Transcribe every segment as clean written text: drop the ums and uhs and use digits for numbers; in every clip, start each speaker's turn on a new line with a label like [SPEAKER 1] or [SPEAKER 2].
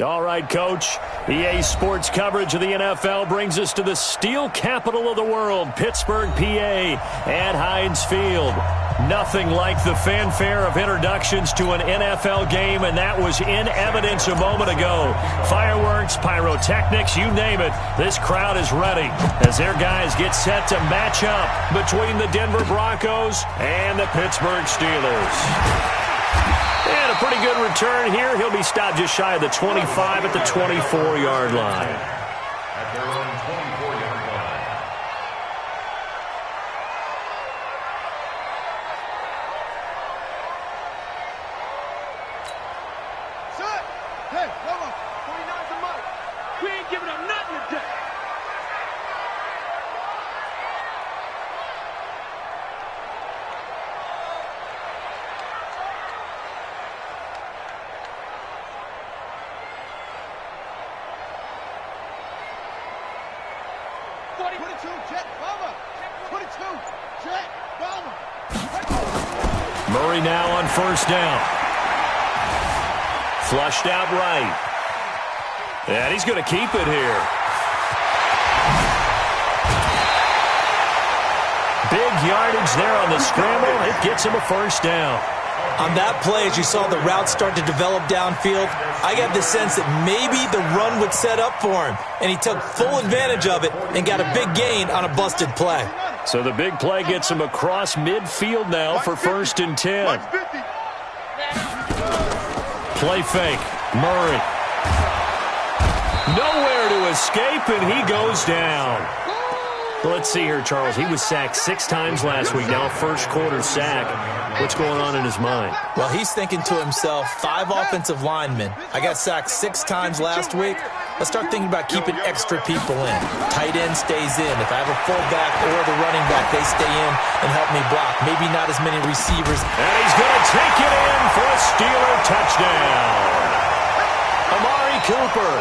[SPEAKER 1] All right, Coach. EA Sports coverage of the NFL brings us to the steel capital of the world, Pittsburgh, PA, at Heinz Field. Nothing like the fanfare of introductions to an NFL game, and that was in evidence a moment ago. Fireworks, pyrotechnics, you name it. This crowd is ready as their guys get set to match up between the Denver Broncos and the Pittsburgh Steelers. And a pretty good return here. He'll be stopped just shy of the 25 at the 24-yard line.
[SPEAKER 2] At their own 24-yard line.
[SPEAKER 3] Set! Hey, come on. 49's the mic. We ain't giving up nothing today.
[SPEAKER 1] Murray now on first down. Flushed out right. And he's going to keep it here. Big yardage there on the scramble. It gets him a first down.
[SPEAKER 4] On that play, as you saw the route start to develop downfield, I got the sense that maybe the run would set up for him, and he took full advantage of it and got a big gain on a busted play.
[SPEAKER 1] So the big play gets him across midfield now for first and 10. Play fake. Murray. Nowhere to escape, and he goes down. Well, let's see here, Charles. He was sacked 6 times last week. Now a first-quarter sack. What's going on in his mind?
[SPEAKER 4] Well, he's thinking to himself, 5 offensive linemen. I got sacked 6 times last week. Let's start thinking about keeping extra people in. Tight end stays in. If I have a fullback or the running back, they stay in and help me block. Maybe not as many receivers.
[SPEAKER 1] And he's going to take it in for a Steeler touchdown. Amari Cooper,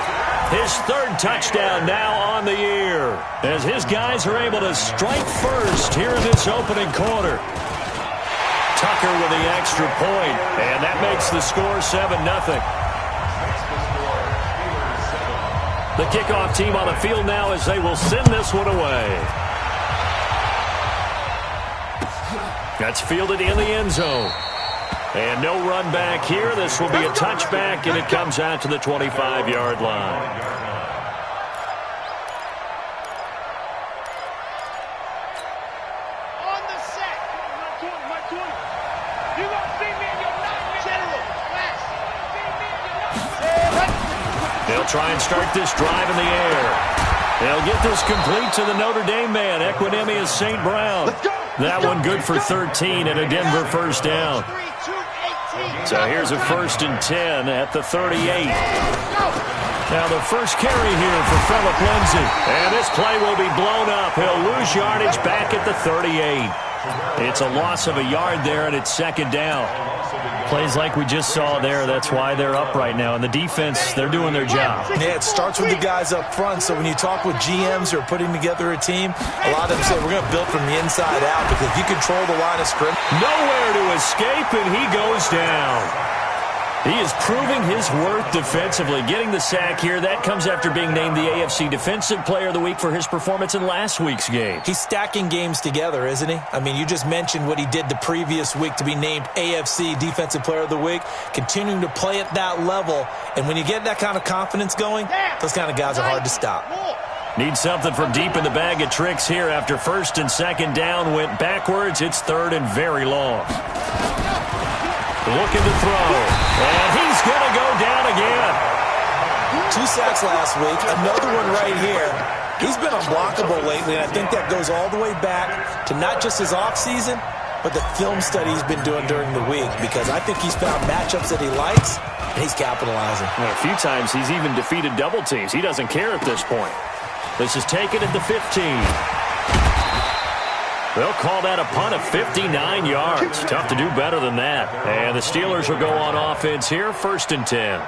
[SPEAKER 1] his 3rd touchdown now on the year, as his guys are able to strike first here in this opening quarter. Tucker with the extra point, and that makes the score 7-0. The kickoff team on the field now as they will send this one away. That's fielded in the end zone. And no run back here. This will be a touchback, and it comes out to the 25-yard line. They'll try and start this drive in the air. They'll get this complete to the Notre Dame man, Equinemius St. Brown. That one good for 13 and a Denver first down. So here's a first and 10 at the 38. Now the first carry here for Phillip Lindsay. And this play will be blown up. He'll lose yardage back at the 38. It's a loss of a yard there, and it's second down. Plays like we just saw there, that's why they're up right now. And the defense, they're doing their job.
[SPEAKER 4] Yeah, it starts with the guys up front. So when you talk with GMs who are putting together a team, a lot of them say we're going to build from the inside out because if you control the line of scrimmage.
[SPEAKER 1] Nowhere to escape, and he goes down. He is proving his worth defensively, getting the sack here. That comes after being named the AFC Defensive Player of the Week for his performance in last week's game.
[SPEAKER 4] He's stacking games together, isn't he? I mean, you just mentioned what he did the previous week to be named AFC Defensive Player of the Week, continuing to play at that level. And when you get that kind of confidence going, those kind of guys are hard to stop.
[SPEAKER 1] Need something from deep in the bag of tricks here after first and second down went backwards. It's third and very long. Looking to throw, and he's going to go down again.
[SPEAKER 4] 2 sacks last week, another one right here. He's been unblockable lately, and I think that goes all the way back to not just his offseason, but the film study he's been doing during the week, because I think he's found matchups that he likes, and he's capitalizing.
[SPEAKER 1] Well, a few times he's even defeated double teams. He doesn't care at this point. This is taken at the 15. They'll call that a punt of 59 yards. Tough to do better than that. And the Steelers will go on offense here, first and 10.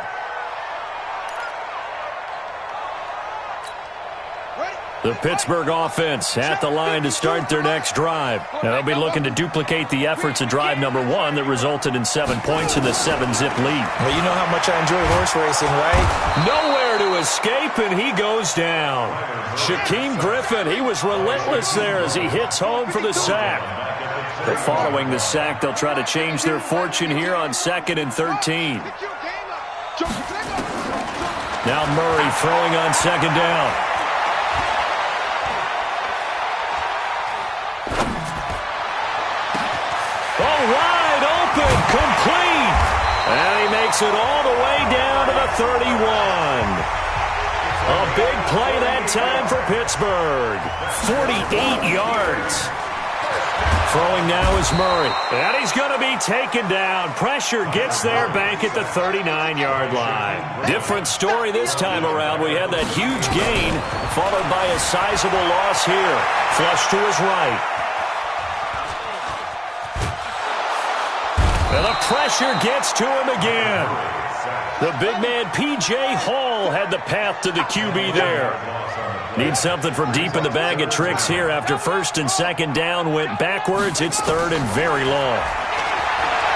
[SPEAKER 3] Ready?
[SPEAKER 1] The Pittsburgh offense at the line to start their next drive. Now they'll be looking to duplicate the efforts of drive number 1 that resulted in 7 points in the 7-zip lead.
[SPEAKER 4] Well, you know how much I enjoy horse racing, right?
[SPEAKER 1] Nowhere to escape, and he goes down. Shaquem Griffin, he was relentless there as he hits home for the sack. But following the sack, they'll try to change their fortune here on 2nd and 13. Now Murray throwing on 2nd down. Wide open, complete. And he makes it all the way down to the 31. A big play that time for Pittsburgh. 48 yards. Throwing now is Murray. And he's going to be taken down. Pressure gets there back at the 39-yard line. Different story this time around. We had that huge gain, followed by a sizable loss here. Flush to his right. And the pressure gets to him again. The big man, P.J. Hall, had the path to the QB there. Needs something from deep in the bag of tricks here after 1st and 2nd down went backwards. It's 3rd and very long.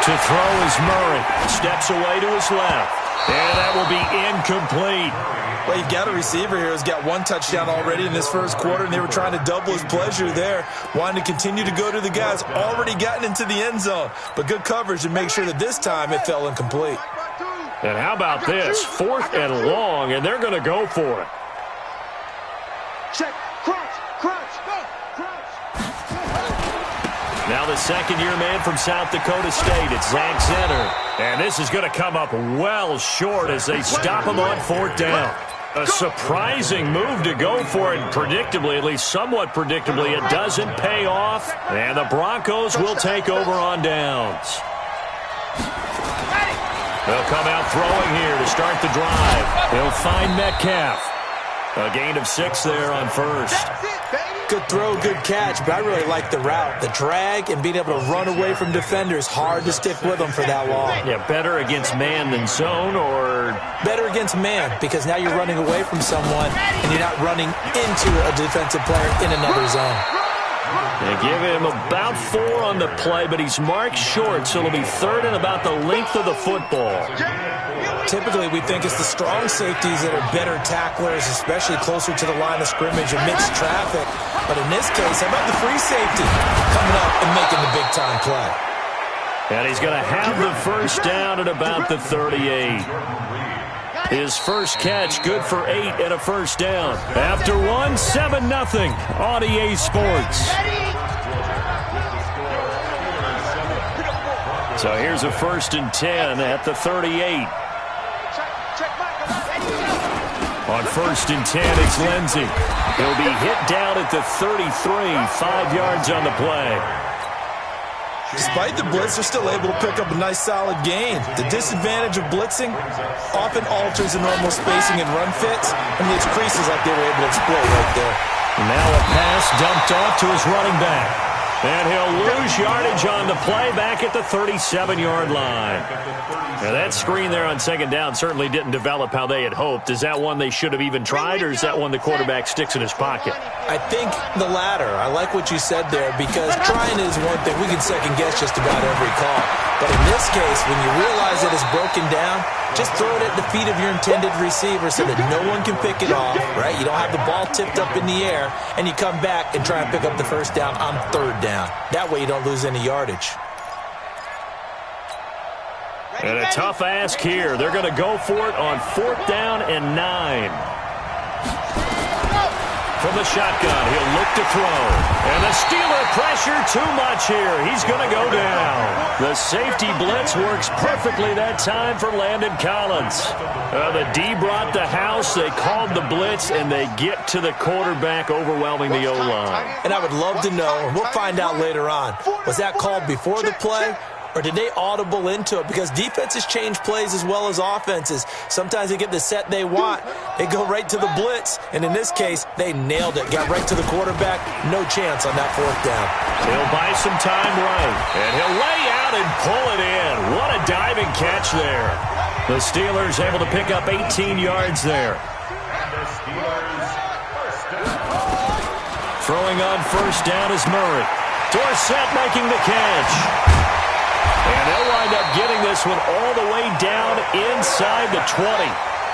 [SPEAKER 1] To throw is Murray. Steps away to his left. And that will be incomplete.
[SPEAKER 4] Well, you've got a receiver here who's got 1 touchdown already in this first quarter, and they were trying to double his pleasure there, wanting to continue to go to the guys already gotten into the end zone. But good coverage to make sure that this time it fell incomplete.
[SPEAKER 1] And how about this? 4th and long, and they're going to go for it.
[SPEAKER 3] Check, crunch, crunch, go, crunch.
[SPEAKER 1] Now the second-year man from South Dakota State, it's Zach Zenner. And this is going to come up well short as they stop him on 4th down. A surprising move to go for it, and predictably, at least somewhat predictably, it doesn't pay off. And the Broncos will take over on downs. They'll come out throwing here to start the drive. They'll find Metcalf. A gain of 6 there on 1st.
[SPEAKER 4] Good throw, good catch, but I really like the route. The drag and being able to run away from defenders, hard to stick with them for that long.
[SPEAKER 1] Yeah, better against man than zone, or?
[SPEAKER 4] Better against man, because now you're running away from someone and you're not running into a defensive player in another zone.
[SPEAKER 1] They give him about 4 on the play, but he's marked short, so it'll be 3rd and about the length of the football.
[SPEAKER 4] Typically, we think it's the strong safeties that are better tacklers, especially closer to the line of scrimmage amidst traffic. But in this case, how about the free safety coming up and making the big-time play?
[SPEAKER 1] And he's going to have the 1st down at about the 38. His first catch, good for 8 and a 1st down. After 1, 7-0 on EA Sports. So here's a 1st and 10 at the 38. On 1st and 10, it's Lindsey. He'll be hit down at the 33, 5 yards on the play.
[SPEAKER 4] Despite the blitz, they're still able to pick up a nice solid gain. The disadvantage of blitzing often alters the normal spacing and run fits, and leaves creases like they were able to exploit right there.
[SPEAKER 1] Now a pass dumped off to his running back. And he'll lose yardage on the play back at the 37-yard line. Now that screen there on 2nd down certainly didn't develop how they had hoped. Is that one they should have even tried, or is that one the quarterback sticks in his pocket?
[SPEAKER 4] I think the latter. I like what you said there, because trying is one thing. We can second-guess just about every call. But in this case, when you realize that it's broken down, just throw it at the feet of your intended receiver so that no one can pick it off, right? You don't have the ball tipped up in the air, and you come back and try and pick up the 1st down on 3rd down. That way you don't lose any yardage.
[SPEAKER 1] And a tough ask here. They're going to go for it on 4th down and 9. From the shotgun, he'll look to throw. And the Steeler pressure too much here. He's going to go down. The safety blitz works perfectly that time for Landon Collins. The D brought the house. They called the blitz, and they get to the quarterback, overwhelming the O-line.
[SPEAKER 4] And I would love to know, and we'll find out later on, was that called before the play? Or did they audible into it? Because defenses change plays as well as offenses. Sometimes they get the set they want. They go right to the blitz. And in this case, they nailed it. Got right to the quarterback. No chance on that 4th down.
[SPEAKER 1] He'll buy some time right. And he'll lay out and pull it in. What a diving catch there. The Steelers able to pick up 18 yards there.
[SPEAKER 2] And the Steelers' 1st down.
[SPEAKER 1] Throwing on first down is Murray. Dorsett making the catch. And they'll wind up getting this one all the way down inside the 20.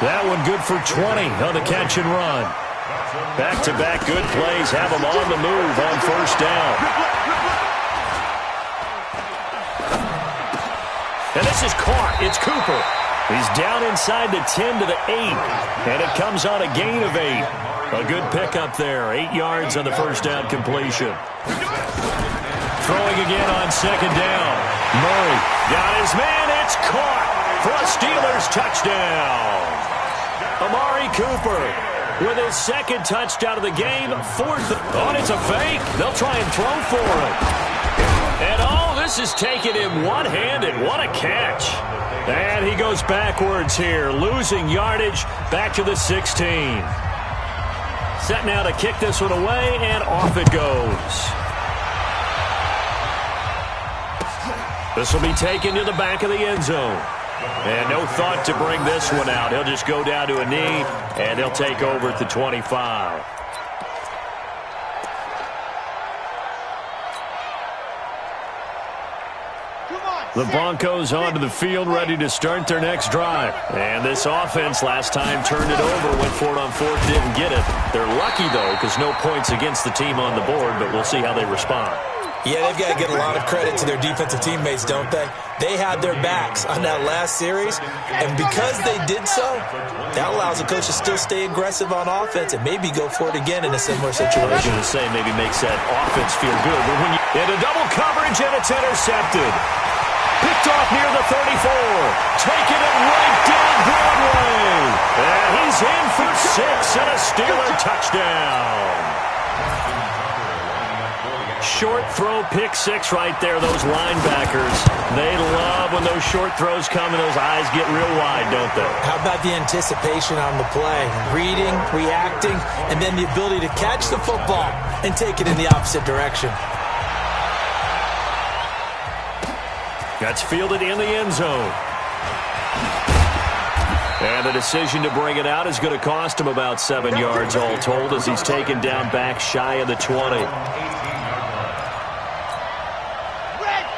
[SPEAKER 1] That one good for 20 on the catch and run. Back-to-back good plays have them on the move on first down. And this is caught. It's Cooper. He's down inside the 10 to the 8. And it comes on a gain of 8. A good pickup there. 8 yards on the first down completion. Throwing again on second down. Murray got his man. It's caught for a Steelers touchdown. Amari Cooper with his second touchdown of the game. Fourth. Oh, it's a fake. They'll try and throw for it. And this is taking him one-handed. What a catch. And he goes backwards here, losing yardage back to the 16. Set now to kick this one away, and off it goes. This will be taken to the back of the end zone. And no thought to bring this one out. He'll just go down to a knee, and they'll take over at the 25. The Broncos onto the field, ready to start their next drive. And this offense last time turned it over, went for it on fourth, didn't get it. They're lucky, though, because no points against the team on the board, but we'll see how they respond.
[SPEAKER 4] Yeah, they've got to get a lot of credit to their defensive teammates, don't they? They had their backs on that last series, and because they did so, that allows the coach to still stay aggressive on offense and maybe go for it again in a similar situation.
[SPEAKER 1] I was going to say maybe makes that offense feel good, but when you into double coverage and it's intercepted. Picked off near the 34. Taking it right down Broadway. And he's in for 6 and a Steeler touchdown. Short throw, pick 6 right there. Those linebackers, they love when those short throws come and those eyes get real wide, don't they?
[SPEAKER 4] How about the anticipation on the play? Reading, reacting, and then the ability to catch the football and take it in the opposite direction.
[SPEAKER 1] That's fielded in the end zone. And the decision to bring it out is going to cost him about 7 yards all told as he's taken down back shy of the 20.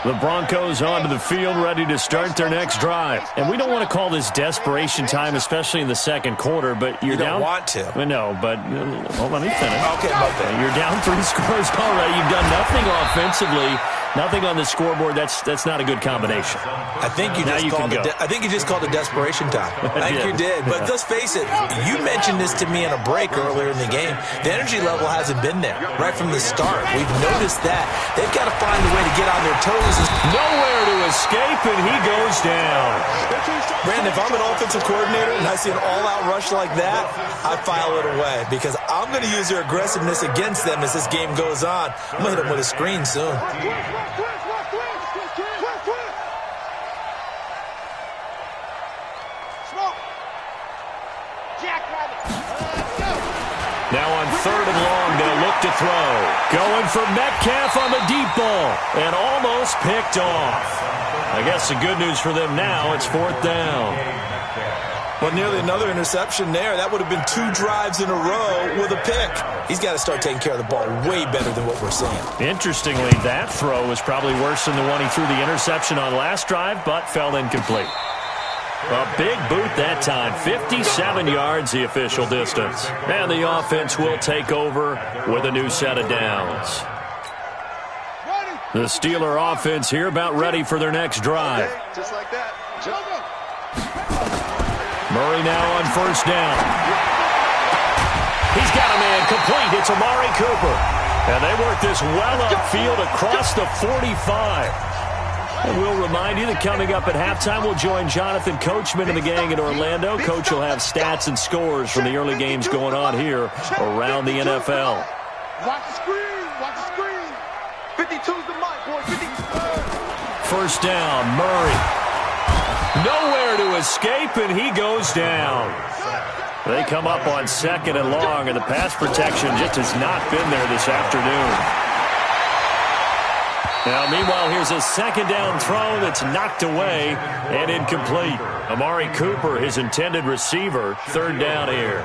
[SPEAKER 1] The Broncos onto the field, ready to start their next drive. And we don't want to call this desperation time, especially in the second quarter, but you're down.
[SPEAKER 4] You don't want to.
[SPEAKER 1] No, but let me finish.
[SPEAKER 4] Okay, okay.
[SPEAKER 1] You're down 3 scores already. You've done nothing offensively. Nothing on the scoreboard. That's not a good combination.
[SPEAKER 4] I think you just called it desperation time. I think you did. But let's face it, you mentioned this to me in a break earlier in the game. The energy level hasn't been there right from the start. We've noticed that. They've got to find a way to get on their toes.
[SPEAKER 1] Nowhere to escape, and he goes down.
[SPEAKER 4] Brandon, if I'm an offensive coordinator and I see an all-out rush like that, I file it away because I'm going to use their aggressiveness against them as this game goes on. I'm going to hit them with a screen soon.
[SPEAKER 1] Now on 3rd and long, they'll look to throw. Going for Metcalf on the deep ball. And almost picked off. I guess the good news for them now, it's 4th down.
[SPEAKER 4] Well, nearly another interception there. That would have been 2 drives in a row with a pick. He's got to start taking care of the ball way better than what we're seeing.
[SPEAKER 1] Interestingly, that throw was probably worse than the one he threw the interception on last drive, but fell incomplete. A big boot that time. 57 yards, the official distance. And the offense will take over with a new set of downs. The Steeler offense here about ready for their next drive.
[SPEAKER 3] Just like that.
[SPEAKER 1] Murray now on first down. He's got a man complete. It's Amari Cooper. And they work this well upfield across the 45. And we'll remind you that coming up at halftime, we'll join Jonathan Coachman and the gang in Orlando. Coach will have stats and scores from the early games going on here around the NFL.
[SPEAKER 3] Watch the screen. Watch the screen. 52's the mic, boy. 52.
[SPEAKER 1] First down, Murray. Nowhere to escape, and he goes down. They come up on 2nd and long, and the pass protection just has not been there this afternoon. Now, meanwhile, here's a second down throw that's knocked away and incomplete. Amari Cooper, his intended receiver, third down here.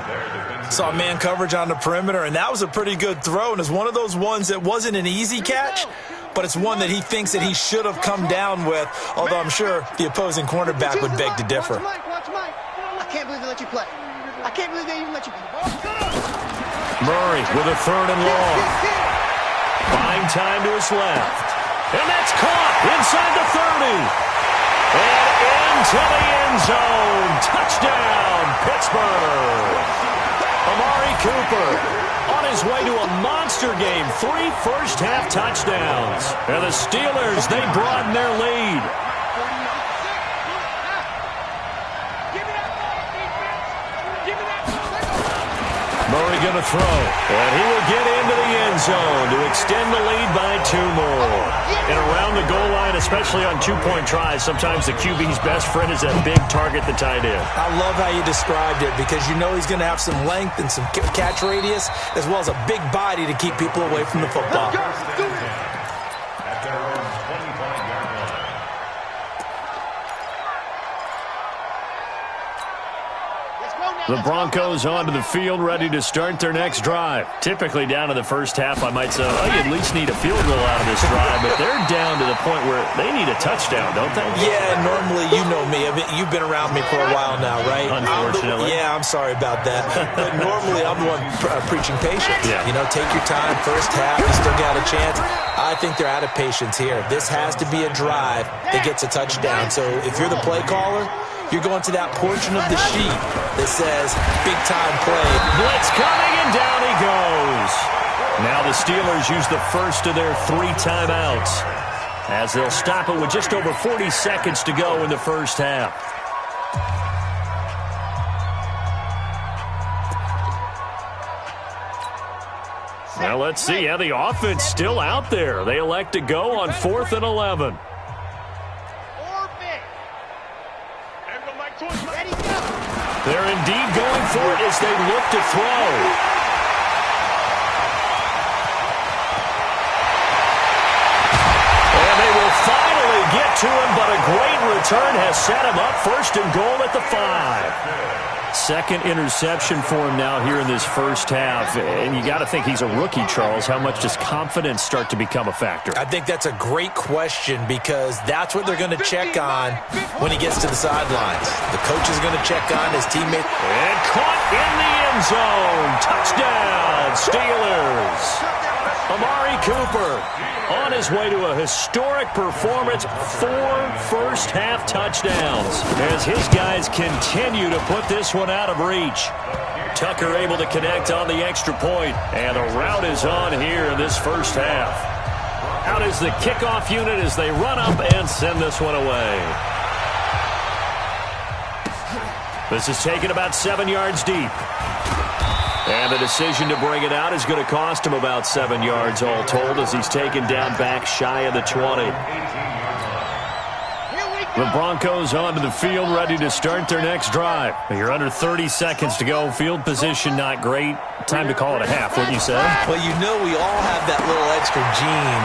[SPEAKER 4] Saw man coverage on the perimeter, and that was a pretty good throw. And it's one of those ones that wasn't an easy catch, but it's one that he thinks that he should have come down with, although I'm sure the opposing cornerback would beg to differ.
[SPEAKER 3] Watch Mike. I can't believe they let you play. I can't believe they even let you play.
[SPEAKER 1] Murray with a third and long. Buying time to his left. And that's caught inside the 30. And into the end zone. Touchdown, Pittsburgh. Amari Cooper on his way to a monster game. 3 first-half touchdowns. And the Steelers, they broaden their lead. Murray going to throw, and he will get into the end zone to extend the lead by 2 more. And around the goal line, especially on 2-point tries, sometimes the QB's best friend is that big target, the tight end.
[SPEAKER 4] I love how you described it because you know he's going to have some length and some catch radius as well as a big body to keep people away from the football.
[SPEAKER 2] At their own 25-yard line.
[SPEAKER 1] The Broncos onto the field, ready to start their next drive. Typically down to the first half, I might say, oh, you at least need a field goal out of this drive, but they're down to the point where they need a touchdown, don't they?
[SPEAKER 4] Yeah, normally, you know me. You've been around me for a while now, right?
[SPEAKER 1] Unfortunately.
[SPEAKER 4] I'm sorry about that. But normally, I'm the one preaching patience.
[SPEAKER 1] Yeah.
[SPEAKER 4] You know, take your time. First half, you still got a chance. I think they're out of patience here. This has to be a drive that gets a touchdown. So if you're the play caller, you're going to that portion of the sheet that says big-time play.
[SPEAKER 1] Blitz coming, and down he goes. Now the Steelers use the first of their 3 timeouts as they'll stop it with just over 40 seconds to go in the first half. Now let's see how the offense still out there. They elect to go on 4th and 11. They're indeed going for it as they look to throw. And they will finally get to him, but a great return has set him up 1st and goal at the 5. Second interception for him now here in this first half. And you got to think he's a rookie, Charles. How much does confidence start to become a factor?
[SPEAKER 4] I think that's a great question because that's what they're going to check on when he gets to the sidelines. The coach is going to check on his teammate.
[SPEAKER 1] And caught in the end zone. Touchdown, Steelers. Amari Cooper on his way to a historic performance. 4 first-half touchdowns as his guys continue to put this one out of reach. Tucker able to connect on the extra point, and the route is on here in this first half. Out is the kickoff unit as they run up and send this one away. This is taken about 7 yards deep. And the decision to bring it out is going to cost him about 7 yards all told as he's taken down back shy of the 20. The Broncos onto the field ready to start their next drive. You're under 30 seconds to go. Field position not great. Time to call it a half, wouldn't you say?
[SPEAKER 4] Well, you know we all have that little extra gene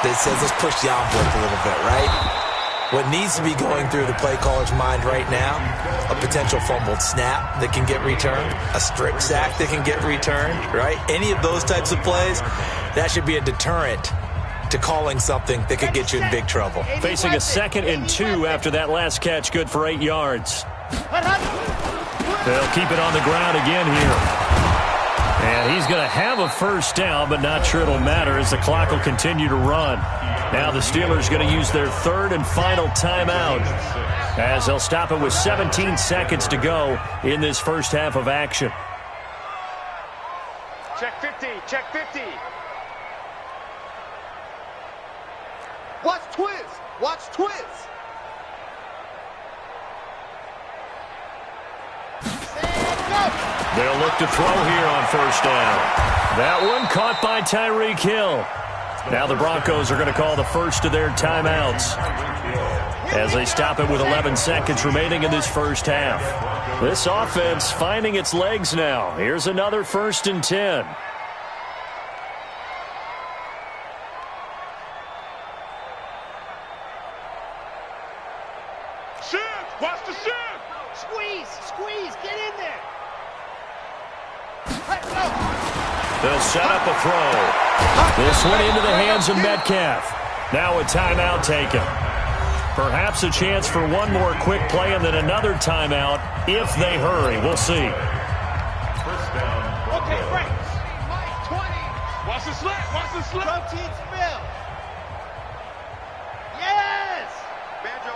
[SPEAKER 4] that says let's push the envelope a little bit, right? What needs to be going through the play caller's mind right now, a potential fumbled snap that can get returned, a strip sack that can get returned, right? Any of those types of plays, that should be a deterrent to calling something that could get you in big trouble.
[SPEAKER 1] Facing a 2nd and 2 after that last catch, good for 8 yards. They'll keep it on the ground again here. And he's going to have a first down, but not sure it'll matter as the clock will continue to run. Now the Steelers going to use their 3rd and final timeout as they'll stop it with 17 seconds to go in this first half of action.
[SPEAKER 3] Check 50. Check 50. Watch Twiz. Watch Twiz.
[SPEAKER 1] They'll look to throw here on first down. That one caught by Tyreek Hill. Now the Broncos are going to call the first of their timeouts as they stop it with 11 seconds remaining in this first half. This offense finding its legs now. Here's another 1st and 10. They'll set up a throw. This one into the hands of Metcalf. Now a timeout taken. Perhaps a chance for one more quick play and then another timeout if they hurry. We'll see.
[SPEAKER 2] First down.
[SPEAKER 3] Okay, break. Mike, 20. Watch the slip. Watch the slip. Protein spill. Yes. Banjo.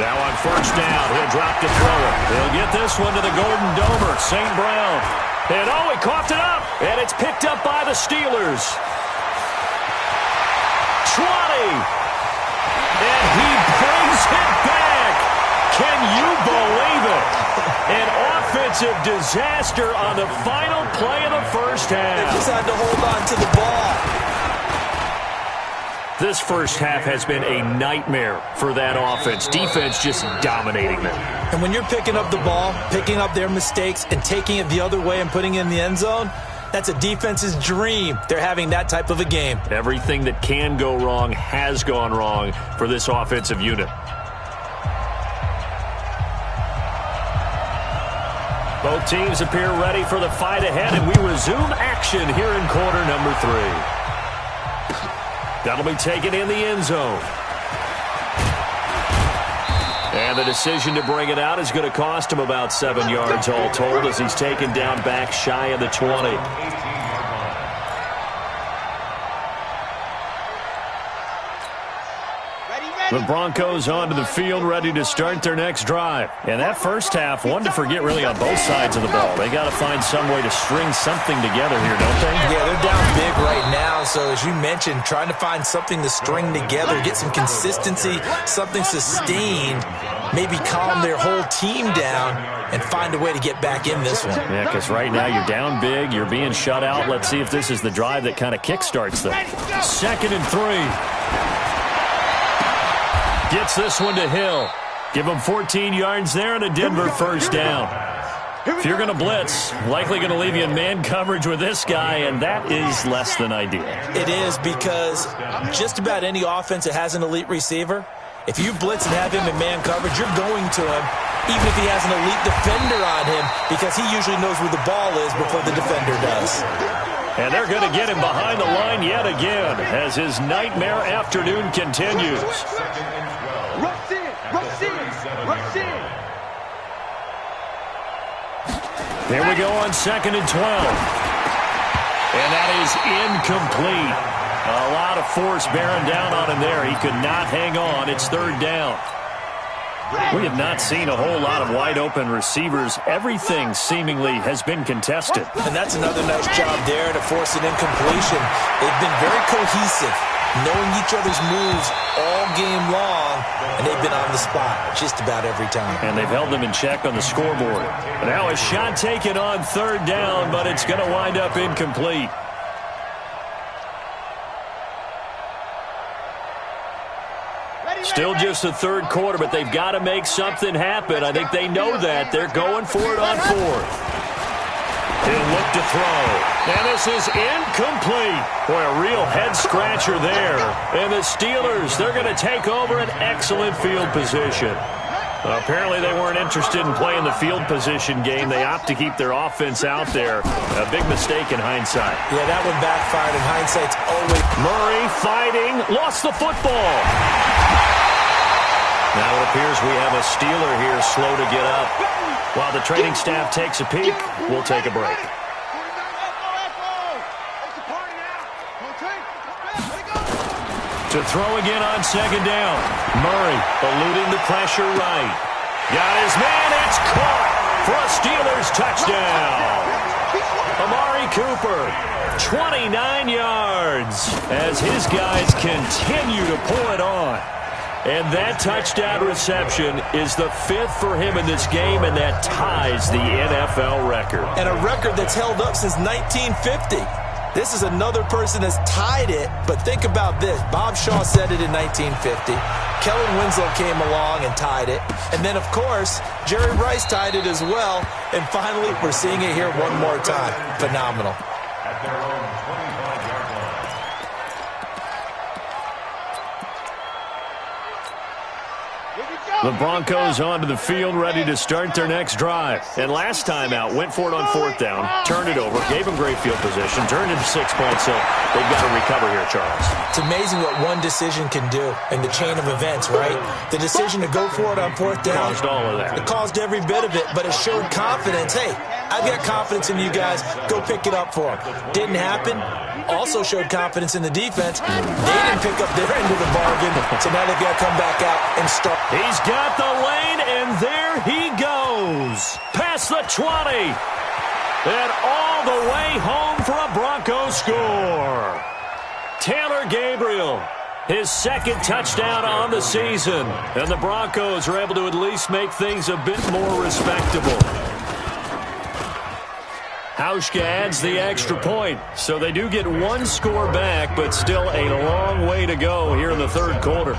[SPEAKER 1] Now on first down, he'll drop to throw it. He'll get this one to the Golden Domer, St. Brown. And oh, he coughed it up. And it's picked up by the Steelers. 20. And he brings it back. Can you believe it? An offensive disaster on the final play of the first half.
[SPEAKER 4] They just had to hold on to the ball.
[SPEAKER 1] This first half has been a nightmare for that offense. Defense just dominating them.
[SPEAKER 4] And when you're picking up the ball, picking up their mistakes, and taking it the other way and putting it in the end zone, that's a defense's dream. They're having that type of a game.
[SPEAKER 1] Everything that can go wrong has gone wrong for this offensive unit. Both teams appear ready for the fight ahead, and we resume action here in quarter number 3. That'll be taken in the end zone. And the decision to bring it out is going to cost him about 7 yards all told as he's taken down back shy of the 20. The Broncos onto the field, ready to start their next drive. And that first half, one to forget really on both sides of the ball. They got to find some way to string something together here, don't they?
[SPEAKER 4] Yeah, they're down big right now. So as you mentioned, trying to find something to string together, get some consistency, something sustained, maybe calm their whole team down and find a way to get back in this one.
[SPEAKER 1] Yeah, because right now you're down big, you're being shut out. Let's see if this is the drive that kind of kickstarts them. 2nd and 3. Gets this one to Hill. Give him 14 yards there and a Denver first down. If you're going to blitz, likely going to leave you in man coverage with this guy, and that is less than ideal.
[SPEAKER 4] It is, because just about any offense that has an elite receiver, if you blitz and have him in man coverage, you're going to him, even if he has an elite defender on him, because he usually knows where the ball is before the defender does.
[SPEAKER 1] And they're going to get him behind the line yet again as his nightmare afternoon continues.
[SPEAKER 3] Rush in. Rush in. Rush in.
[SPEAKER 1] Here we go on 2nd and 12. And that is incomplete. A lot of force bearing down on him there. He could not hang on. It's 3rd down. We have not seen a whole lot of wide-open receivers. Everything seemingly has been contested.
[SPEAKER 4] And that's another nice job there to force an incompletion. They've been very cohesive, knowing each other's moves all game long, and they've been on the spot just about every time.
[SPEAKER 1] And they've held them in check on the scoreboard. Now a shot taken on 3rd down, but it's going to wind up incomplete. Still just the 3rd quarter, but they've got to make something happen. I think they know that. They're going for it on 4th. He'll look to throw. And this is incomplete. Boy, a real head-scratcher there. And the Steelers, they're going to take over an excellent field position. Apparently they weren't interested in playing the field position game. They opt to keep their offense out there. A big mistake in hindsight.
[SPEAKER 4] Yeah, that one backfired in hindsight's always.
[SPEAKER 1] Murray fighting, lost the football. Now it appears we have a Steeler here slow to get up. While the training staff takes a peek, we'll take a break. To throw again on 2nd down. Murray eluding the pressure right. Got his man. It's caught for a Steelers touchdown. Amari Cooper, 29 yards as his guys continue to pull it on. And that touchdown reception is the 5th for him in this game, and that ties the NFL record.
[SPEAKER 4] And a record that's held up since 1950. This is another person that's tied it, but think about this. Bob Shaw said it in 1950. Kellen Winslow came along and tied it. And then, of course, Jerry Rice tied it as well. And finally, we're seeing it here one more time. Phenomenal.
[SPEAKER 2] At their own 25-yard line.
[SPEAKER 1] The Broncos onto the field, ready to start their next drive. And last time out, went for it on 4th down, turned it over, gave them great field position, turned into 6 points, so they've got to recover here, Charles.
[SPEAKER 4] It's amazing what one decision can do in the chain of events, right? The decision to go for it on 4th down.
[SPEAKER 1] Caused all of that.
[SPEAKER 4] It caused every bit of it, but it showed confidence. Hey, I've got confidence in you guys. Go pick it up for them. Didn't happen. Also showed confidence in the defense. They didn't pick up their end of the bargain, so now they've got to come back out and start.
[SPEAKER 1] He's got the lane, and there he goes. Past the 20. And all the way home for a Broncos score. Taylor Gabriel, his 2nd touchdown on the season. And the Broncos are able to at least make things a bit more respectable. Hauschka adds the extra point, so they do get 1 score back, but still a long way to go here in the 3rd quarter.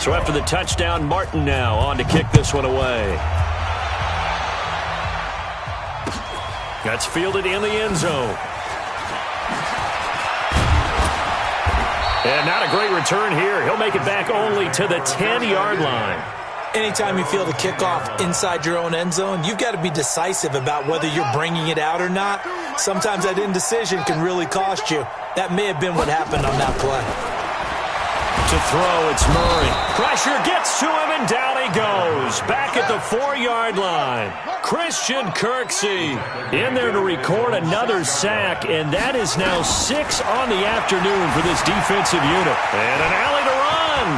[SPEAKER 1] So after the touchdown, Martin now on to kick this one away. That's fielded in the end zone. And not a great return here. He'll make it back only to the 10-yard line.
[SPEAKER 4] Anytime you field a kickoff inside your own end zone, you've got to be decisive about whether you're bringing it out or not. Sometimes that indecision can really cost you. That may have been what happened on that play.
[SPEAKER 1] To throw, it's Murray. Pressure gets to him, and down he goes. Back at the 4-yard line. Christian Kirksey in there to record another sack, and that is now 6 on the afternoon for this defensive unit. And an alley to run.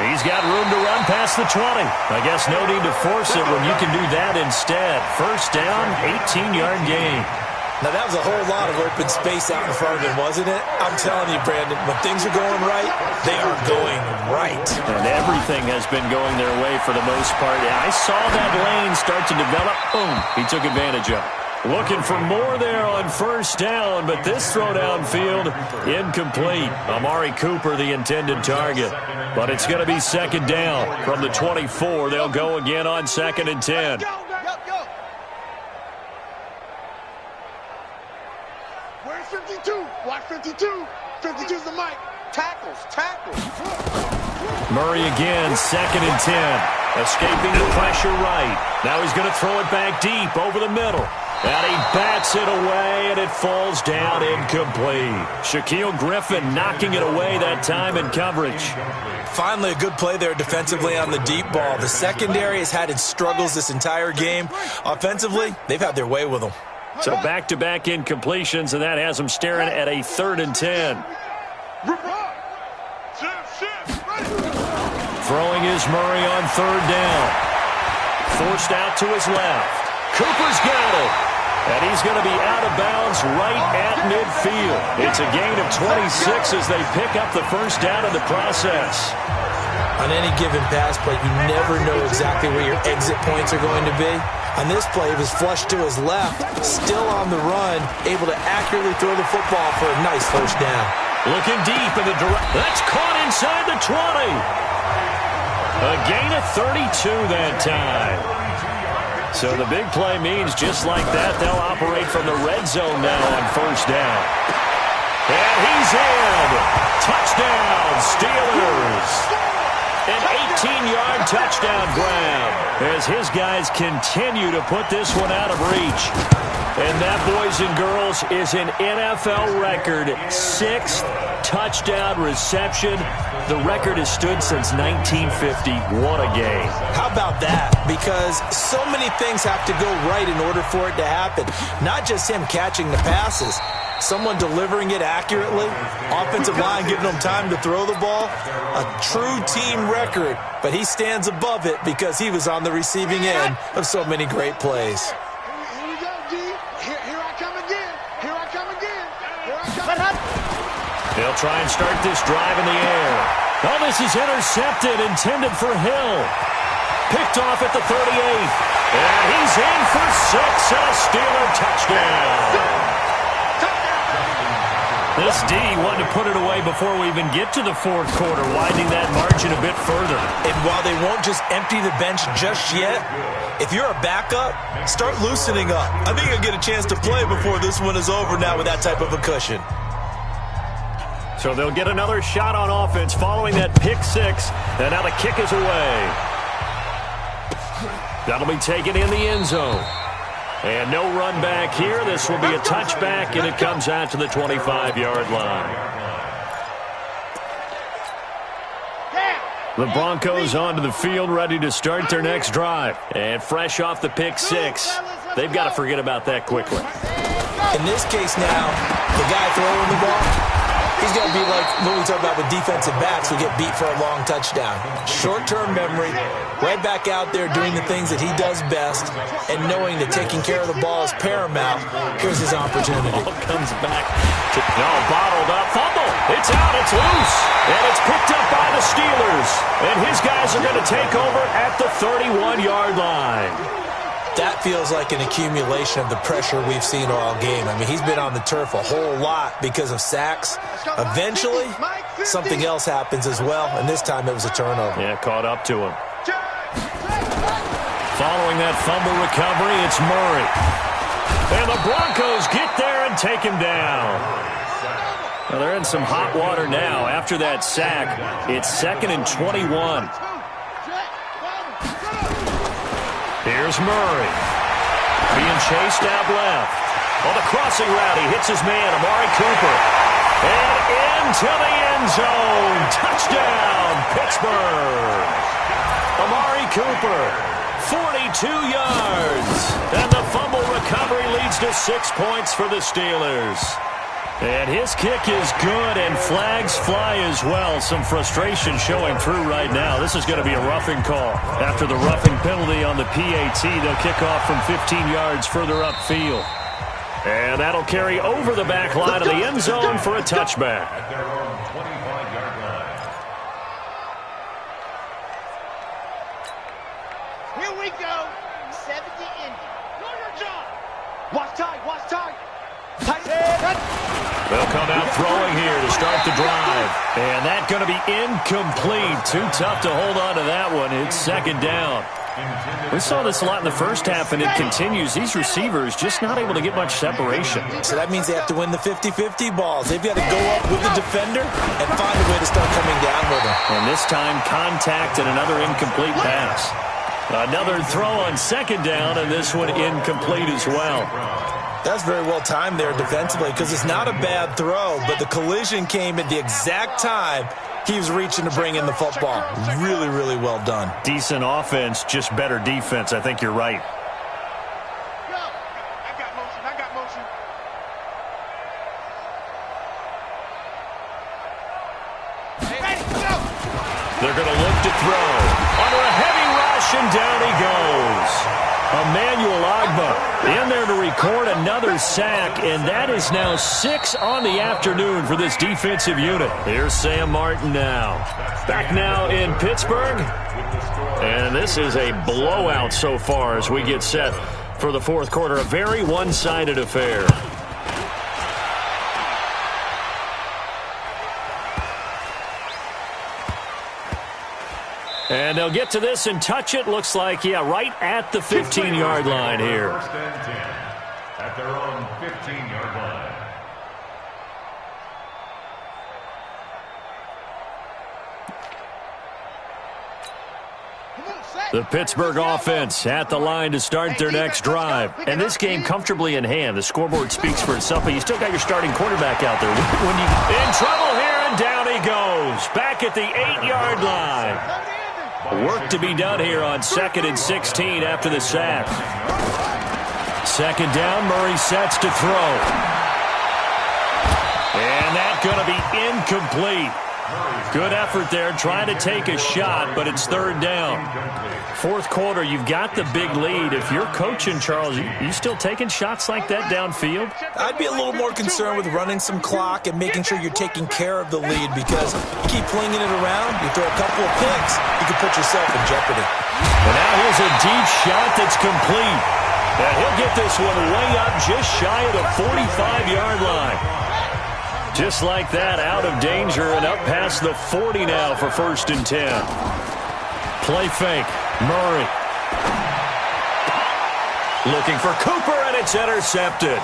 [SPEAKER 1] He's got room to run past the 20. I guess no need to force it when you can do that instead. 1st down, 18-yard gain.
[SPEAKER 4] Now, that was a whole lot of open space out in front of him, wasn't it? I'm telling you, Brandon, when things are going right, they are going right.
[SPEAKER 1] And everything has been going their way for the most part. I saw that lane start to develop. Boom, he took advantage of it. Looking for more there on 1st down, but this throw downfield, incomplete. Amari Cooper, the intended target. But it's going to be 2nd down. From the 24, they'll go again on 2nd and 10.
[SPEAKER 3] Where's 52? Watch 52. 52's the mic. Tackles.
[SPEAKER 1] Murray again, 2nd and 10. Escaping the pressure right. Now he's going to throw it back deep over the middle. And he bats it away, and it falls down incomplete. Shaquille Griffin knocking it away that time in coverage.
[SPEAKER 4] Finally, a good play there defensively on the deep ball. The secondary has had its struggles this entire game. Offensively, they've had their way with them.
[SPEAKER 1] So back-to-back incompletions, and that has them staring at a 3rd and 10. Throwing is Murray on 3rd down. Forced out to his left. Cooper's got it. And he's going to be out of bounds right at midfield. It's a gain of 26 as they pick up the 1st down in the process.
[SPEAKER 4] On any given pass play, you never know exactly where your exit points are going to be. On this play, he was flushed to his left, still on the run, able to accurately throw the football for a nice 1st down.
[SPEAKER 1] Looking deep in the direct. That's caught inside the 20. A gain of 32 that time. So the big play means just like that, they'll operate from the red zone now on 1st down. And he's in. Touchdown, Steelers. An 18-yard touchdown grab as his guys continue to put this one out of reach. And that, boys and girls, is an NFL record 6th touchdown reception. The record has stood since 1950. What a game.
[SPEAKER 4] How about that? Because so many things have to go right in order for it to happen. Not just him catching the passes. Someone delivering it accurately. Offensive line giving them time to throw the ball. A true team record. But he stands above it because he was on the receiving end of so many great plays.
[SPEAKER 3] Here we go, D. Here I come again. Here I come again. Here I come.
[SPEAKER 1] They'll try and start this drive in the air. Oh, this is intercepted, intended for Hill. Picked off at the 38. And he's in for 6 and a Steeler touchdown. This D wanted to put it away before we even get to the 4th quarter, widening that margin a bit further.
[SPEAKER 4] And while they won't just empty the bench just yet, if you're a backup, start loosening up. I think you'll get a chance to play before this one is over now with that type of a cushion.
[SPEAKER 1] So they'll get another shot on offense following that pick six. And now the kick is away. That'll be taken in the end zone. And no run back here. This will be a touchback, and it comes out to the 25-yard line. The Broncos onto the field, ready to start their next drive. And fresh off the pick six, they've got to forget about that quickly.
[SPEAKER 4] In this case now, the guy throwing the ball, he's got to be like what we talk about with defensive backs who get beat for a long touchdown. Short-term memory, right back out there doing the things that he does best, and knowing that taking care of the ball is paramount. Here's his opportunity.
[SPEAKER 1] Ball comes back. Bottled up. Fumble. It's out. It's loose. And it's picked up by the Steelers. And his guys are going to take over at the 31-yard line.
[SPEAKER 4] That feels like an accumulation of the pressure we've seen all game. I mean, he's been on the turf a whole lot because of sacks. Eventually, something else happens as well, and this time it was a turnover.
[SPEAKER 1] Yeah, caught up to him. Following that fumble recovery, it's Murray. And the Broncos get there and take him down. Well, they're in some hot water now. After that sack, it's 2nd and 21. Here's Murray. Being chased out left. On the crossing route, he hits his man, Amari Cooper. And into the end zone. Touchdown, Pittsburgh. Amari Cooper, 42 yards. And the fumble recovery leads to 6 points for the Steelers. And his kick is good, and flags fly as well. Some frustration showing through right now. This is going to be a roughing call. After the roughing penalty on the PAT, they'll kick off from 15 yards further upfield. And that'll carry over the back line of the end zone for a touchback.
[SPEAKER 2] At their own 25-yard line.
[SPEAKER 3] Here we go. 70 Indy. Do your job. Watch tight. Watch tight. Tight head.
[SPEAKER 1] They'll come out throwing here to start the drive. And that's going to be incomplete. Too tough to hold on to that one. It's 2nd down. We saw this a lot in the first half, and it continues. These receivers just not able to get much separation.
[SPEAKER 4] So that means they have to win the 50-50 balls. They've got to go up with the defender and find a way to start coming down with them.
[SPEAKER 1] And this time, contact and another incomplete pass. Another throw on 2nd down, and this one incomplete as well.
[SPEAKER 4] That's very well timed there defensively because it's not a bad throw, but the collision came at the exact time he was reaching to bring in the football. Really, really well done.
[SPEAKER 1] Decent offense, just better defense. I think you're right.
[SPEAKER 3] I got motion.
[SPEAKER 1] They're going to look to throw. Under a heavy rush, and down he goes. Emmanuel Ogbah in there to record another sack, and that is now 6 on the afternoon for this defensive unit. Here's Sam Martin now. Back now in Pittsburgh, and this is a blowout so far as we get set for the 4th quarter. A very one-sided affair. And they'll get to this and touch it. Looks like, yeah, right at the 15-yard line here.
[SPEAKER 2] 1st and 10 at their own 15-yard line.
[SPEAKER 1] The Pittsburgh offense at the line to start their next drive. And this game comfortably in hand. The scoreboard speaks for itself, but you still got your starting quarterback out there. When you in trouble here, and down he goes. Back at the 8-yard line. Work to be done here on 2nd and 16 after the sack. 2nd down, Murray sets to throw. And that's going to be incomplete. Good effort there, trying to take a shot, but it's 3rd down. 4th quarter, you've got the big lead. If you're coaching, Charles, you still taking shots like that downfield?
[SPEAKER 4] I'd be a little more concerned with running some clock and making sure you're taking care of the lead, because you keep flinging it around, you throw a couple of picks, you can put yourself in jeopardy.
[SPEAKER 1] And now here's a deep shot that's complete. And he'll get this one way up just shy of the 45-yard line. Just like that, out of danger and up past the 40 now for 1st and 10. Play fake. Murray. Looking for Cooper, and it's intercepted.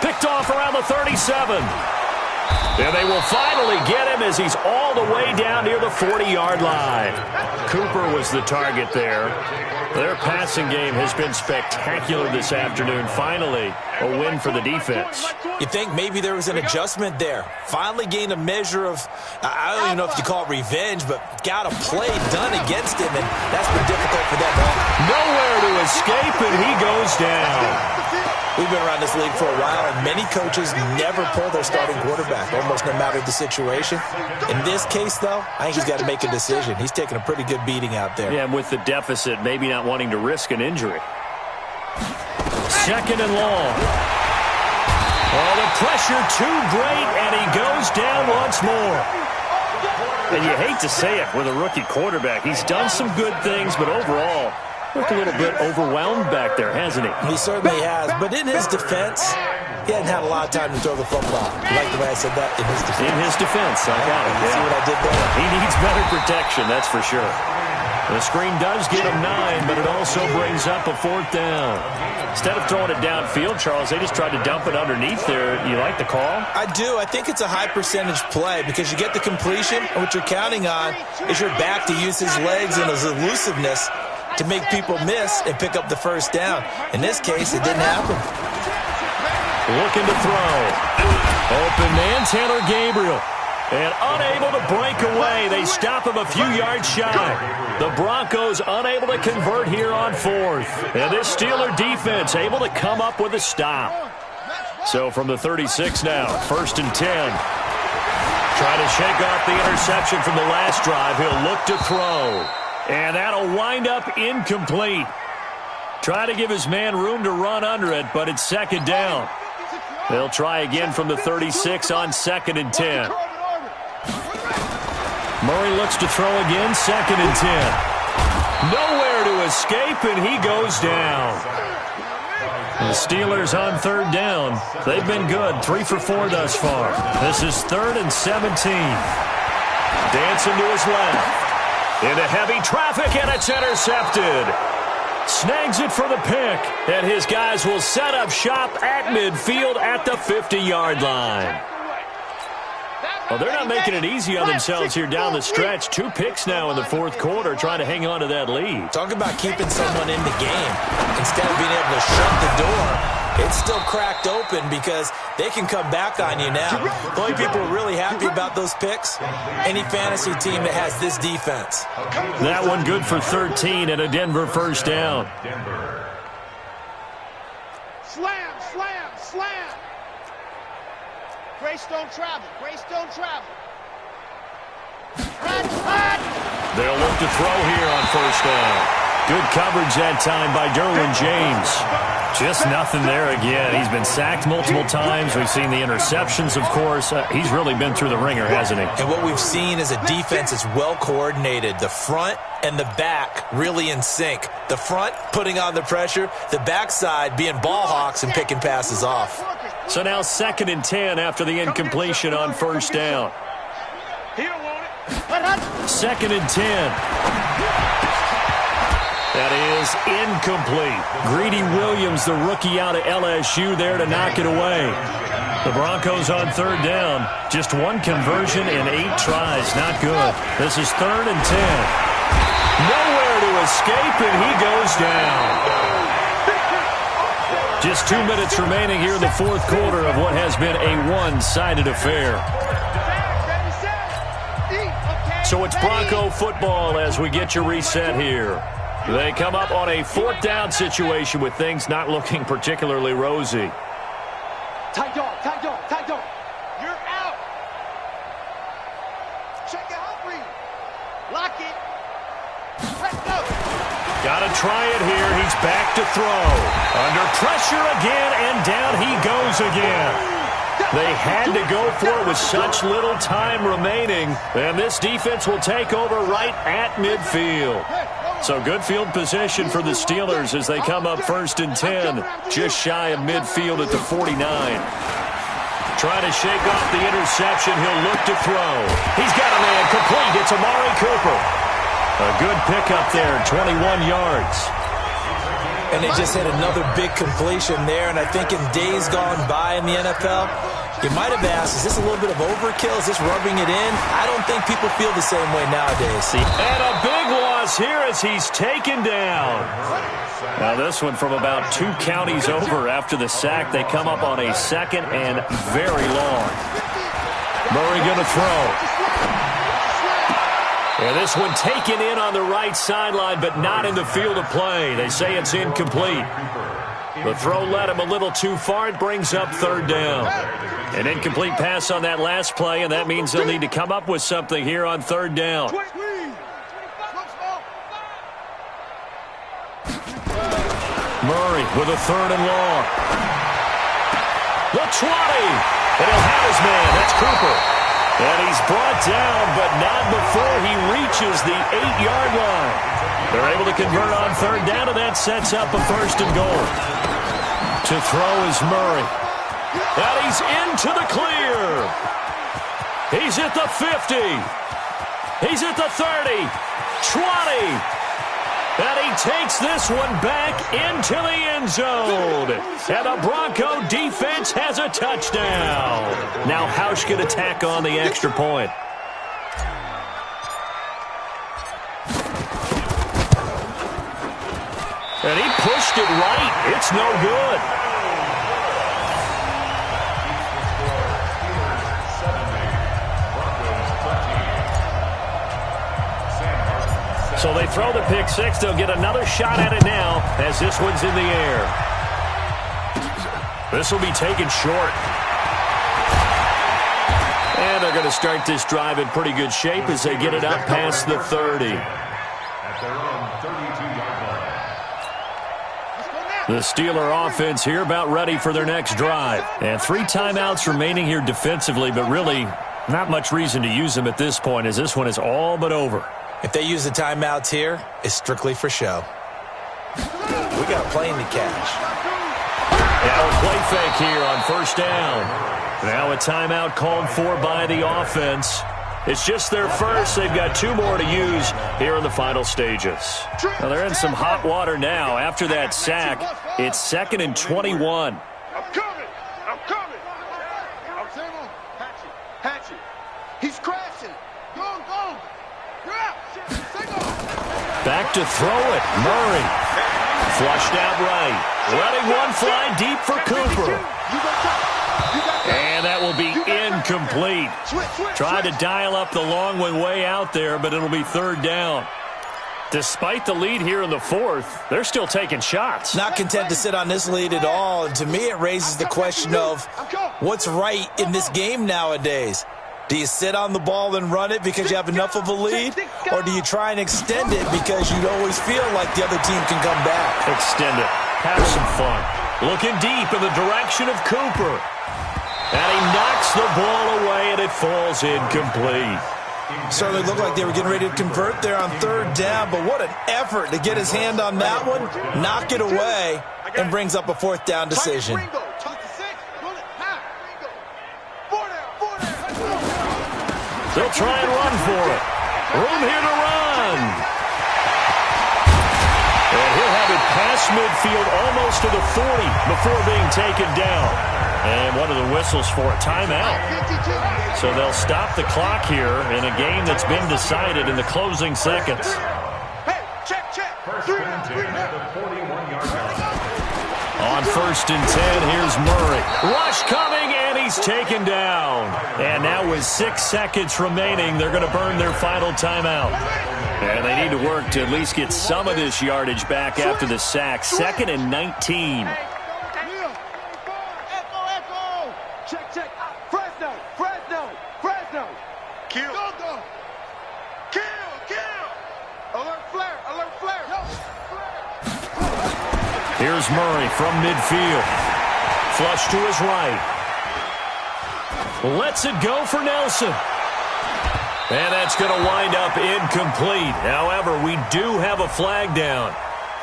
[SPEAKER 1] Picked off around the 37. And they will finally get him as he's all the way down near the 40-yard line. Cooper was the target there. Their passing game has been spectacular this afternoon. Finally, a win for the defense.
[SPEAKER 4] You think maybe there was an adjustment there. Finally gained a measure of, I don't even know if you call it revenge, but got a play done against him, and that's been difficult for them.
[SPEAKER 1] Nowhere to escape, and he goes down.
[SPEAKER 4] We've been around this league for a while, and many coaches never pull their starting quarterback, almost no matter the situation. In this case, though, I think he's got to make a decision. He's taking a pretty good beating out there.
[SPEAKER 1] Yeah, and with the deficit, maybe not wanting to risk an injury. Second and long. Oh, the pressure too great, and he goes down once more. And you hate to say it with a rookie quarterback. He's done some good things, but overall, looked a little bit overwhelmed back there, hasn't he?
[SPEAKER 4] He certainly has, but in his defense, he hasn't had a lot of time to throw the football. You like the way I said that? In his defense.
[SPEAKER 1] In his defense, I got it.
[SPEAKER 4] You see what I did there?
[SPEAKER 1] He needs better protection, that's for sure. The screen does get him 9, but it also brings up a 4th down. Instead of throwing it downfield, Charles, they just tried to dump it underneath there. You like the call?
[SPEAKER 4] I do. I think it's a high percentage play because you get the completion, and what you're counting on is your back to use his legs and his elusiveness to make people miss and pick up the first down. In this case, it didn't happen.
[SPEAKER 1] Looking to throw. Open man, Taylor Gabriel. And unable to break away. They stop him a few yards shy. The Broncos unable to convert here on 4th. And this Steeler defense able to come up with a stop. So from the 36 now, 1st and 10. Trying to shake off the interception from the last drive. He'll look to throw. And that'll wind up incomplete. Try to give his man room to run under it, but it's 2nd down. They'll try again from the 36 on 2nd and 10. Murray looks to throw again, 2nd and 10. Nowhere to escape, and he goes down. The Steelers on 3rd down. They've been good, 3 for 4 thus far. This is 3rd and 17. Dancing to his left. Into heavy traffic, and it's intercepted. Snags it for the pick, and his guys will set up shop at midfield at the 50-yard line. Well, they're not making it easy on themselves here down the stretch. 2 picks now in the 4th quarter, trying to hang on to that lead.
[SPEAKER 4] Talk about keeping someone in the game. Instead of being able to shut the door, it's still cracked open because they can come back on you now. The only people who are really happy about those picks, any fantasy team that has this defense.
[SPEAKER 1] That one good for 13 and a Denver 1st down.
[SPEAKER 3] Slam, slam, slam. Grace don't travel. Grace don't travel.
[SPEAKER 1] They'll look to throw here on 1st down. Good coverage that time by Derwin James. Just nothing there again. He's been sacked multiple times. We've seen the interceptions, of course. He's really been through the ringer, hasn't he?
[SPEAKER 4] And what we've seen is a defense that's well coordinated. The front and the back really in sync. The front putting on the pressure, the backside being ball hawks and picking passes off.
[SPEAKER 1] So now 2nd and 10 after the incompletion on 1st down. 2nd and 10. That is incomplete. Greedy Williams, the rookie out of LSU, there to knock it away. The Broncos on 3rd down. Just 1 conversion in 8 tries. Not good. This is 3rd and 10. Nowhere to escape, and he goes down. Just 2 minutes remaining here in the 4th quarter of what has been a one-sided affair. So it's Bronco football as we get your reset here. They come up on a 4th down situation with things not looking particularly rosy.
[SPEAKER 3] Tight dog, tight dog, tight dog. You're out. Check it out, read. Lock it. Let's go.
[SPEAKER 1] Gotta try it here. He's back to throw. Under pressure again, and down he goes again. They had to go for it with such little time remaining, and this defense will take over right at midfield. So good field position for the Steelers as they come up 1st and 10, just shy of midfield at the 49. Trying to shake off the interception. He'll look to throw. He's got a man complete. It's Amari Cooper. A good pickup there, 21 yards.
[SPEAKER 4] And they just had another big completion there, and I think in days gone by in the NFL, You might have asked, is this a little bit of overkill? Is this rubbing it in? I don't think people feel the same way nowadays.
[SPEAKER 1] And a big loss here as he's taken down. Now this one from about 2 counties over after the sack. They come up on a 2nd and very long. Murray going to throw. And this one taken in on the right sideline, but not in the field of play. They say it's incomplete. The throw led him a little too far. It brings up 3rd down. An incomplete pass on that last play, and that means they'll need to come up with something here on 3rd down. Murray with a 3rd and long. The 20. And he'll have his man. That's Cooper. And he's brought down, but not before he reaches the 8-yard line. They're able to convert on 3rd down, and that sets up a 1st and goal. To throw is Murray. And he's into the clear. He's at the 50. He's at the 30. 20. And he takes this one back into the end zone. And the Bronco defense has a touchdown. Now Hausch can attack on the extra point. And he pushed it right. It's no good. So they throw the pick six. They'll get another shot at it now as this one's in the air. This will be taken short. And they're going to start this drive in pretty good shape as they get it up past the 30.
[SPEAKER 2] At their own 32-yard line.
[SPEAKER 1] The Steeler offense here about ready for their next drive. And 3 timeouts remaining here defensively, but really not much reason to use them at this point as this one is all but over.
[SPEAKER 4] If they use the timeouts here, it's strictly for show. We got a plane to catch.
[SPEAKER 1] Now a play fake here on 1st down. Now a timeout called for by the offense. It's just their first. They've got 2 more to use here in the final stages. Now they're in some hot water now. After that sack, it's 2nd and 21.
[SPEAKER 3] I'm coming. I'm coming. Hatch it. He's crashing. Go.
[SPEAKER 1] Back to throw it. Murray. Flushed out right. Letting one fly deep for Cooper. And that will be incomplete. Tried to dial up the long one way out there, but it'll be 3rd down. Despite the lead here in the 4th, they're still taking shots.
[SPEAKER 4] Not content to sit on this lead at all. And to me, it raises the question of what's right in this game nowadays. Do you sit on the ball and run it because you have enough of a lead? Or do you try and extend it because you always feel like the other team can come back?
[SPEAKER 1] Extend it. Have some fun. Looking deep in the direction of Cooper. And he knocks the ball away, and it falls incomplete.
[SPEAKER 4] Certainly looked like they were getting ready to convert there on 3rd down, but what an effort to get his hand on that one, knock it away, and brings up a 4th down decision.
[SPEAKER 1] They'll try and run for it. Room here to run. And he'll have it past midfield almost to the 40 before being taken down. And one of the whistles for a timeout. So they'll stop the clock here in a game that's been decided in the closing seconds.
[SPEAKER 3] Hey, check.
[SPEAKER 2] First and 10 at the 41-yard line.
[SPEAKER 1] On 1st and 10, here's Murray. Rush coming, and he's taken down. And now with 6 seconds remaining, they're going to burn their final timeout. And they need to work to at least get some of this yardage back after the sack. 2nd and 19.
[SPEAKER 3] Check. Fresno. Kill. Alert flare.
[SPEAKER 1] Here's Murray from midfield. Flush to his right. Lets it go for Nelson. And that's going to wind up incomplete. However, we do have a flag down.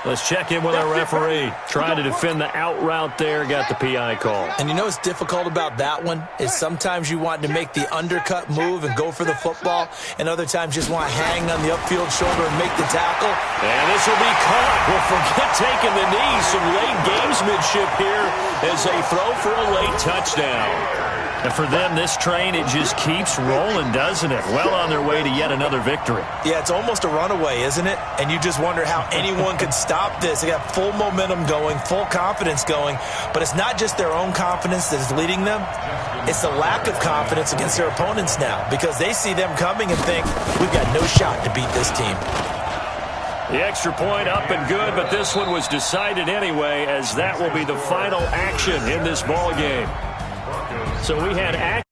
[SPEAKER 1] Let's check in with our referee. Trying to defend the out route there, got the PI call.
[SPEAKER 4] And you know what's difficult about that one is sometimes you want to make the undercut move and go for the football, and other times just want to hang on the upfield shoulder and make the tackle.
[SPEAKER 1] And this will be caught. Well, forget taking the knee. Some late gamesmanship here as they throw for a late touchdown. And for them, this train, it just keeps rolling, doesn't it? Well on their way to yet another victory.
[SPEAKER 4] Yeah, it's almost a runaway, isn't it? And you just wonder how anyone could stop this. They got full momentum going, full confidence going. But it's not just their own confidence that's leading them. It's the lack of confidence against their opponents now, because they see them coming and think, we've got no shot to beat this team.
[SPEAKER 1] The extra point up and good, but this one was decided anyway, as that will be the final action in this ball game. So we had action.